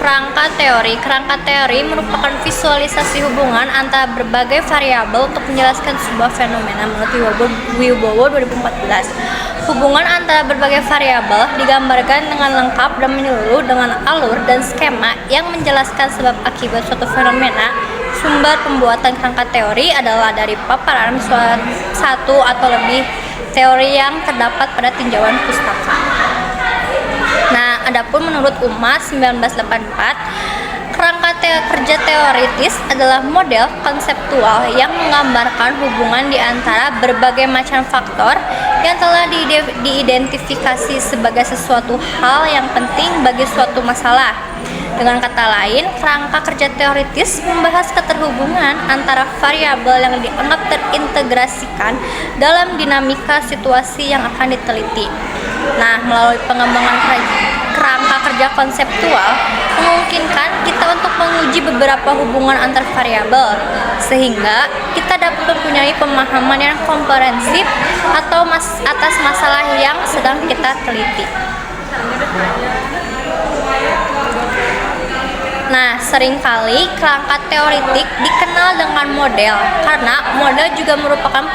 Kerangka teori. Kerangka teori merupakan visualisasi hubungan antara berbagai variabel untuk menjelaskan sebuah fenomena menurut Wibowo 2014. Hubungan antara berbagai variabel digambarkan dengan lengkap dan menyeluruh dengan alur dan skema yang menjelaskan sebab akibat suatu fenomena. Sumber pembuatan kerangka teori adalah dari paparan satu atau lebih teori yang terdapat pada tinjauan pustaka. Nah, adapun menurut UMAS 1984, kerangka kerja teoritis adalah model konseptual yang menggambarkan hubungan di antara berbagai macam faktor yang telah diidentifikasi sebagai sesuatu hal yang penting bagi suatu masalah. Dengan kata lain, kerangka kerja teoritis membahas keterhubungan antara variabel yang dianggap terintegrasikan dalam dinamika situasi yang akan diteliti. Nah, melalui pengembangan kerangka kerja konseptual memungkinkan kita untuk menguji beberapa hubungan antar variabel sehingga kita dapat mempunyai pemahaman yang komprehensif atas masalah yang sedang kita teliti. Nah, seringkali kerangka teoritik dikenal dengan model karena model juga merupakan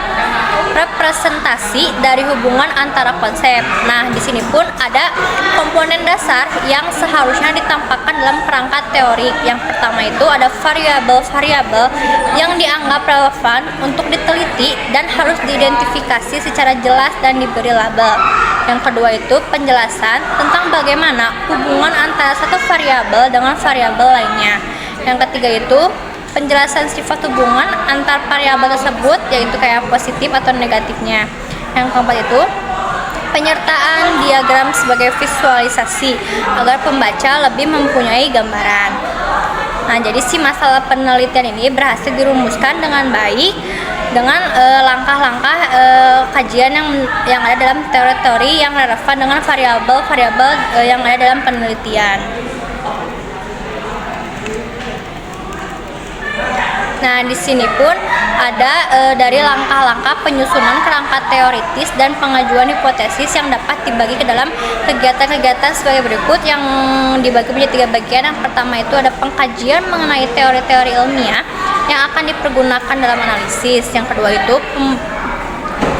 representasi dari hubungan antara konsep. Nah, di sini pun ada komponen dasar yang seharusnya ditampakkan dalam kerangka teori. Yang pertama itu ada variabel-variabel yang dianggap relevan untuk diteliti dan harus diidentifikasi secara jelas dan diberi label. Yang kedua itu penjelasan tentang bagaimana hubungan antara satu variabel dengan variabel lainnya. Yang ketiga itu penjelasan sifat hubungan antar variabel tersebut, yaitu kayak positif atau negatifnya. Yang keempat itu penyertaan diagram sebagai visualisasi agar pembaca lebih mempunyai gambaran. Nah, jadi si masalah penelitian ini berhasil dirumuskan dengan baik dengan langkah-langkah kajian yang ada dalam teori-teori yang relevan dengan variabel-variabel yang ada dalam penelitian. Nah, di sini pun ada dari langkah-langkah penyusunan kerangka teoritis dan pengajuan hipotesis yang dapat dibagi ke dalam kegiatan-kegiatan sebagai berikut yang dibagi menjadi 3 bagian. Yang pertama itu ada pengkajian mengenai teori-teori ilmiah yang akan dipergunakan dalam analisis. Yang kedua itu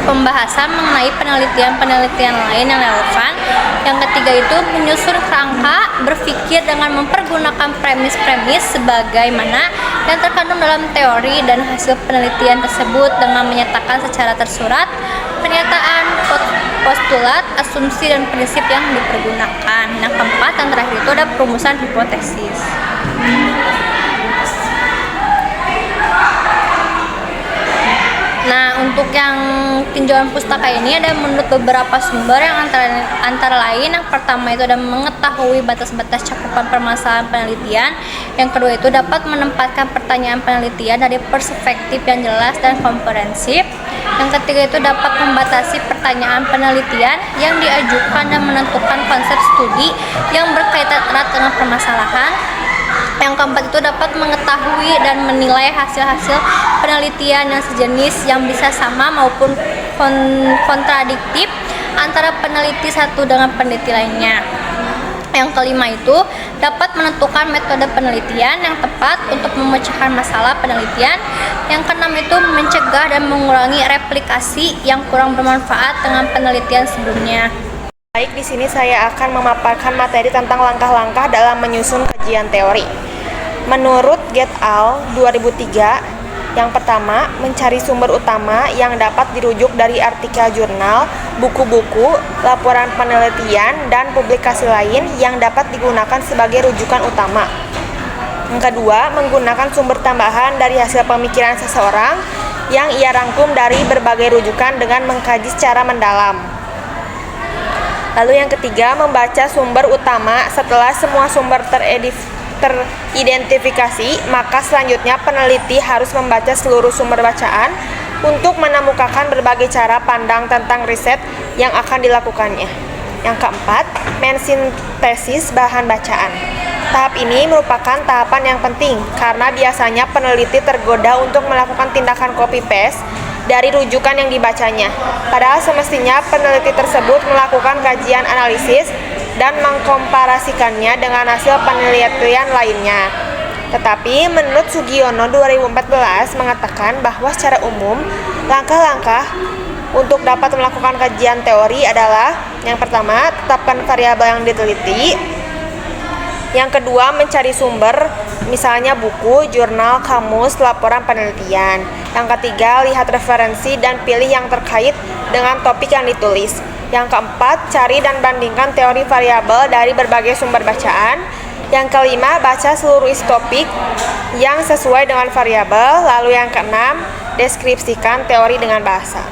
pembahasan mengenai penelitian-penelitian lain yang relevan. Yang ketiga itu menyusun kerangka berpikir dengan mempergunakan premis-premis sebagaimana yang terkandung dalam teori dan hasil penelitian tersebut dengan menyatakan secara tersurat pernyataan, postulat, asumsi, dan prinsip yang dipergunakan. Yang keempat dan terakhir itu ada perumusan hipotesis. Nah, untuk yang tinjauan pustaka ini ada menurut beberapa sumber yang antara lain yang pertama itu ada mengetahui batas-batas cakupan permasalahan penelitian. Yang kedua itu dapat menempatkan pertanyaan penelitian dari perspektif yang jelas dan komprehensif. Yang ketiga itu dapat membatasi pertanyaan penelitian yang diajukan dan menentukan konsep studi yang berkaitan erat dengan permasalahan. Yang keempat itu dapat mengetahui dan menilai hasil-hasil penelitian yang sejenis yang bisa sama maupun kontradiktif antara peneliti satu dengan peneliti lainnya. Yang kelima itu dapat menentukan metode penelitian yang tepat untuk memecahkan masalah penelitian. Yang keenam itu mencegah dan mengurangi replikasi yang kurang bermanfaat dengan penelitian sebelumnya. Baik, di sini saya akan memaparkan materi tentang langkah-langkah dalam menyusun kajian teori. Menurut Get al. 2003, yang pertama, mencari sumber utama yang dapat dirujuk dari artikel jurnal, buku-buku, laporan penelitian, dan publikasi lain yang dapat digunakan sebagai rujukan utama. Yang kedua, menggunakan sumber tambahan dari hasil pemikiran seseorang yang ia rangkum dari berbagai rujukan dengan mengkaji secara mendalam. Lalu yang ketiga, membaca sumber utama. Setelah semua sumber teridentifikasi, maka selanjutnya peneliti harus membaca seluruh sumber bacaan untuk menemukan berbagai cara pandang tentang riset yang akan dilakukannya. Yang keempat, mensintesis bahan bacaan. Tahap ini merupakan tahapan yang penting karena biasanya peneliti tergoda untuk melakukan tindakan copy-paste dari rujukan yang dibacanya. Padahal semestinya peneliti tersebut melakukan kajian analisis dan mengkomparasikannya dengan hasil penelitian lainnya. Tetapi menurut Sugiono 2014 mengatakan bahwa secara umum langkah-langkah untuk dapat melakukan kajian teori adalah: yang pertama, tetapkan variabel yang diteliti; yang kedua, mencari sumber, misalnya buku, jurnal, kamus, laporan penelitian; yang ketiga, lihat referensi dan pilih yang terkait dengan topik yang ditulis; yang keempat, cari dan bandingkan teori variabel dari berbagai sumber bacaan; yang kelima, baca seluruh isi topik yang sesuai dengan variabel; lalu yang keenam, deskripsikan teori dengan bahasa.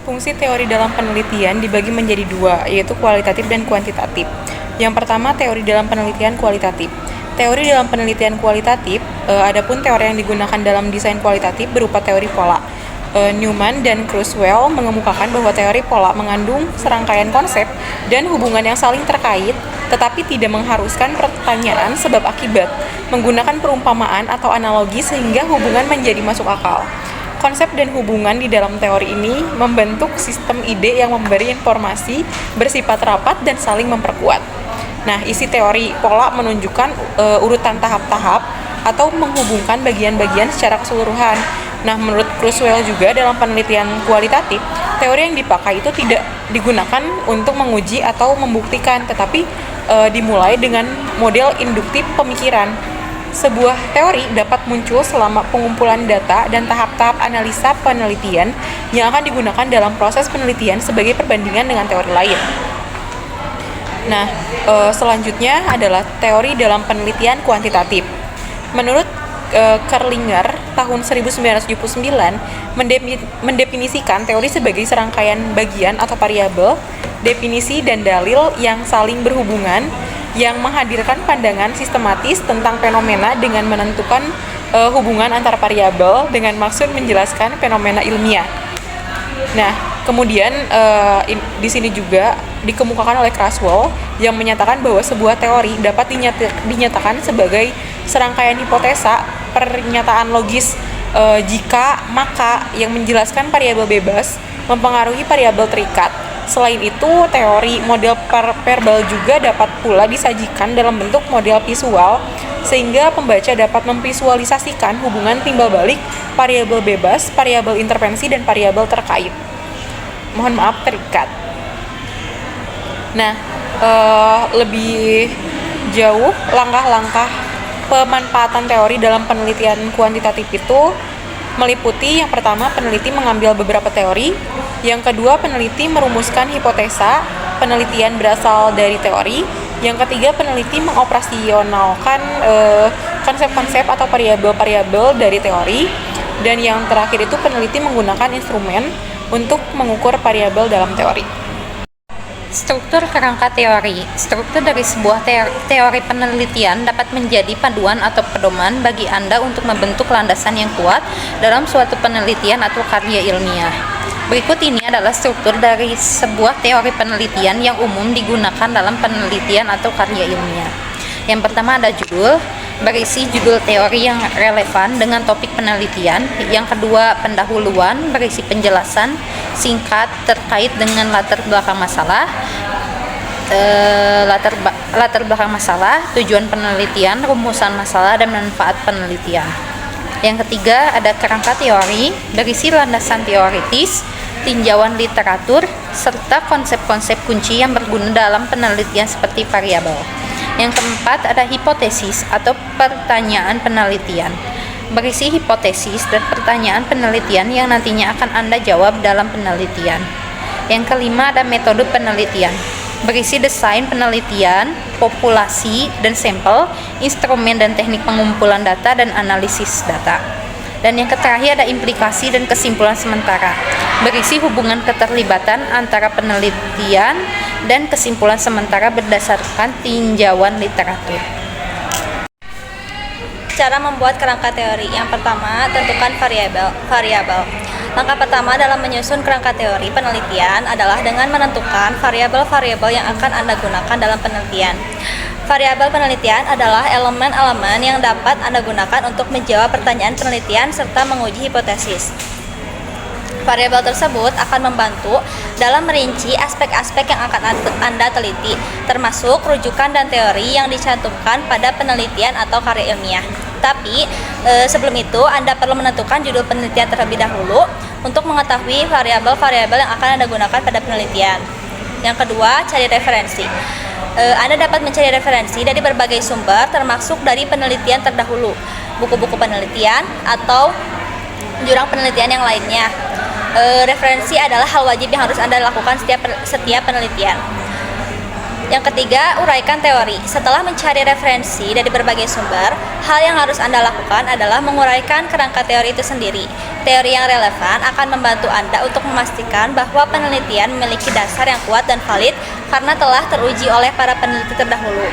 Fungsi teori dalam penelitian dibagi menjadi dua, yaitu kualitatif dan kuantitatif. Yang pertama, teori dalam penelitian kualitatif. Teori dalam penelitian kualitatif, adapun teori yang digunakan dalam desain kualitatif berupa teori pola. Newman dan Kurzweil mengemukakan bahwa teori pola mengandung serangkaian konsep dan hubungan yang saling terkait, tetapi tidak mengharuskan pertanyaan sebab akibat, menggunakan perumpamaan atau analogi sehingga hubungan menjadi masuk akal. Konsep dan hubungan di dalam teori ini membentuk sistem ide yang memberi informasi bersifat rapat dan saling memperkuat. Nah, isi teori pola menunjukkan urutan tahap-tahap atau menghubungkan bagian-bagian secara keseluruhan. Nah, menurut Kurzweil juga dalam penelitian kualitatif, teori yang dipakai itu tidak digunakan untuk menguji atau membuktikan, tetapi dimulai dengan model induktif pemikiran. Sebuah teori dapat muncul selama pengumpulan data dan tahap-tahap analisa penelitian yang akan digunakan dalam proses penelitian sebagai perbandingan dengan teori lain. Nah, selanjutnya adalah teori dalam penelitian kuantitatif. Menurut Kerlinger tahun 1979 mendefinisikan teori sebagai serangkaian bagian atau variabel, definisi dan dalil yang saling berhubungan yang menghadirkan pandangan sistematis tentang fenomena dengan menentukan hubungan antar variabel dengan maksud menjelaskan fenomena ilmiah. Nah, kemudian di sini juga dikemukakan oleh Kurzweil yang menyatakan bahwa sebuah teori dapat dinyatakan sebagai serangkaian hipotesa pernyataan logis jika maka yang menjelaskan variabel bebas mempengaruhi variabel terikat. Selain itu, teori model verbal juga dapat pula disajikan dalam bentuk model visual sehingga pembaca dapat memvisualisasikan hubungan timbal balik variabel bebas, variabel intervensi, dan variabel terkait. Terikat. Nah, lebih jauh langkah-langkah pemanfaatan teori dalam penelitian kuantitatif itu meliputi: yang pertama, peneliti mengambil beberapa teori; yang kedua, peneliti merumuskan hipotesa, penelitian berasal dari teori; yang ketiga, peneliti mengoperasionalkan konsep-konsep atau variabel-variabel dari teori; dan yang terakhir itu peneliti menggunakan instrumen untuk mengukur variabel dalam teori. Struktur kerangka teori. Struktur dari sebuah teori penelitian dapat menjadi panduan atau pedoman bagi Anda untuk membentuk landasan yang kuat dalam suatu penelitian atau karya ilmiah. Berikut ini adalah struktur dari sebuah teori penelitian yang umum digunakan dalam penelitian atau karya ilmiah. Yang pertama ada judul, berisi judul teori yang relevan dengan topik penelitian. Yang kedua, pendahuluan, berisi penjelasan singkat terkait dengan latar belakang masalah, tujuan penelitian, rumusan masalah, dan manfaat penelitian. Yang ketiga, ada kerangka teori, berisi landasan teoritis, tinjauan literatur, serta konsep-konsep kunci yang berguna dalam penelitian seperti variabel. Yang keempat, ada hipotesis atau pertanyaan penelitian, berisi hipotesis dan pertanyaan penelitian yang nantinya akan Anda jawab dalam penelitian. Yang kelima, ada metode penelitian, berisi desain penelitian, populasi dan sampel, instrumen dan teknik pengumpulan data dan analisis data. Dan yang terakhir ada implikasi dan kesimpulan sementara, berisi hubungan keterlibatan antara penelitian dan kesimpulan sementara berdasarkan tinjauan literatur. Cara membuat kerangka teori. Yang pertama, tentukan variabel. Langkah pertama dalam menyusun kerangka teori penelitian adalah dengan menentukan variabel-variabel yang akan Anda gunakan dalam penelitian. Variabel penelitian adalah elemen-elemen yang dapat Anda gunakan untuk menjawab pertanyaan penelitian serta menguji hipotesis. Variabel tersebut akan membantu dalam merinci aspek-aspek yang akan Anda teliti, termasuk rujukan dan teori yang dicantumkan pada penelitian atau karya ilmiah. Tapi, sebelum itu Anda perlu menentukan judul penelitian terlebih dahulu untuk mengetahui variabel-variabel yang akan Anda gunakan pada penelitian. Yang kedua, cari referensi. Anda dapat mencari referensi dari berbagai sumber, termasuk dari penelitian terdahulu, buku-buku penelitian, atau jurnal penelitian yang lainnya. Referensi adalah hal wajib yang harus Anda lakukan setiap penelitian. Yang ketiga, uraikan teori. Setelah mencari referensi dari berbagai sumber, hal yang harus Anda lakukan adalah menguraikan kerangka teori itu sendiri. Teori yang relevan akan membantu Anda untuk memastikan bahwa penelitian memiliki dasar yang kuat dan valid karena telah teruji oleh para peneliti terdahulu.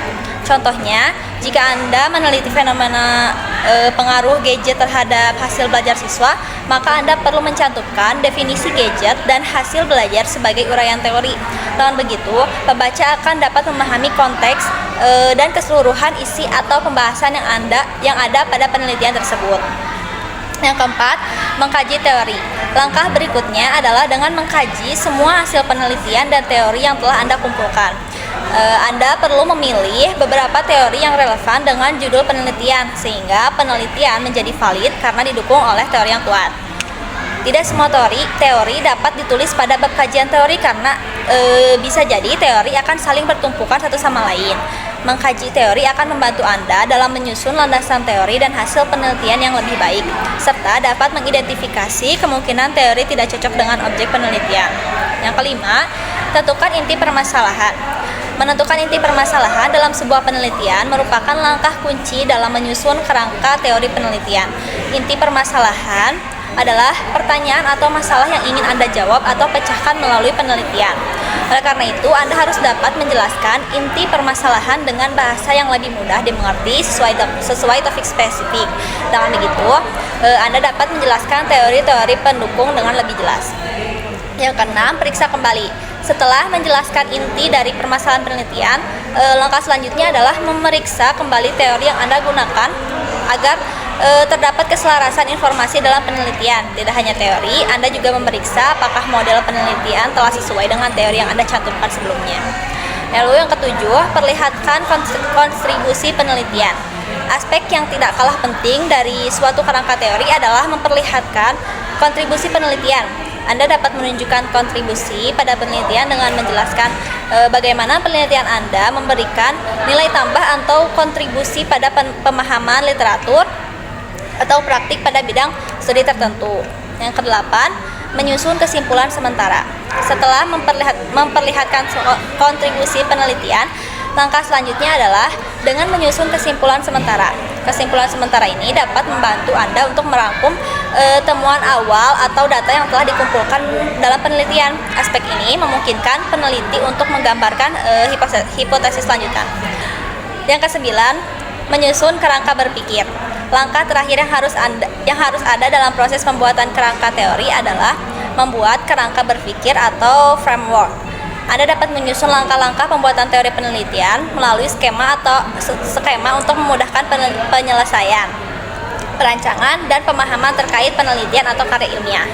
Contohnya, jika Anda meneliti fenomena pengaruh gadget terhadap hasil belajar siswa, maka Anda perlu mencantumkan definisi gadget dan hasil belajar sebagai uraian teori. Dengan begitu, pembaca akan dapat memahami konteks dan keseluruhan isi atau pembahasan yang ada pada penelitian tersebut. Yang keempat, mengkaji teori. Langkah berikutnya adalah dengan mengkaji semua hasil penelitian dan teori yang telah Anda kumpulkan. Anda perlu memilih beberapa teori yang relevan dengan judul penelitian, sehingga penelitian menjadi valid karena didukung oleh teori yang kuat. Tidak semua teori dapat ditulis pada bab kajian teori karena bisa jadi teori akan saling bertumpukan satu sama lain. Mengkaji teori akan membantu Anda dalam menyusun landasan teori dan hasil penelitian yang lebih baik, serta dapat mengidentifikasi kemungkinan teori tidak cocok dengan objek penelitian. Yang kelima, tentukan inti permasalahan. Menentukan inti permasalahan dalam sebuah penelitian merupakan langkah kunci dalam menyusun kerangka teori penelitian. Inti permasalahan adalah pertanyaan atau masalah yang ingin Anda jawab atau pecahkan melalui penelitian. Oleh karena itu, Anda harus dapat menjelaskan inti permasalahan dengan bahasa yang lebih mudah dimengerti sesuai topik spesifik. Dengan begitu, Anda dapat menjelaskan teori-teori pendukung dengan lebih jelas. Yang keenam, periksa kembali. Setelah menjelaskan inti dari permasalahan penelitian, langkah selanjutnya adalah memeriksa kembali teori yang Anda gunakan agar terdapat keselarasan informasi dalam penelitian. Tidak hanya teori, Anda juga memeriksa apakah model penelitian telah sesuai dengan teori yang Anda cantumkan sebelumnya. Lalu yang ketujuh, perlihatkan kontribusi penelitian. Aspek yang tidak kalah penting dari suatu kerangka teori adalah memperlihatkan kontribusi penelitian. Anda dapat menunjukkan kontribusi pada penelitian dengan menjelaskan bagaimana penelitian Anda memberikan nilai tambah atau kontribusi pada pemahaman literatur atau praktik pada bidang studi tertentu. Yang kedelapan, menyusun kesimpulan sementara. Setelah memperlihatkan kontribusi penelitian, langkah selanjutnya adalah dengan menyusun kesimpulan sementara. Kesimpulan sementara ini dapat membantu Anda untuk merangkum temuan awal atau data yang telah dikumpulkan dalam penelitian. Aspek ini memungkinkan peneliti untuk menggambarkan hipotesis lanjutan. Yang kesembilan, menyusun kerangka berpikir. Langkah terakhir yang harus ada dalam proses pembuatan kerangka teori adalah membuat kerangka berpikir atau framework. Anda dapat menyusun langkah-langkah pembuatan teori penelitian melalui skema untuk memudahkan penyelesaian, perancangan, dan pemahaman terkait penelitian atau karya ilmiah.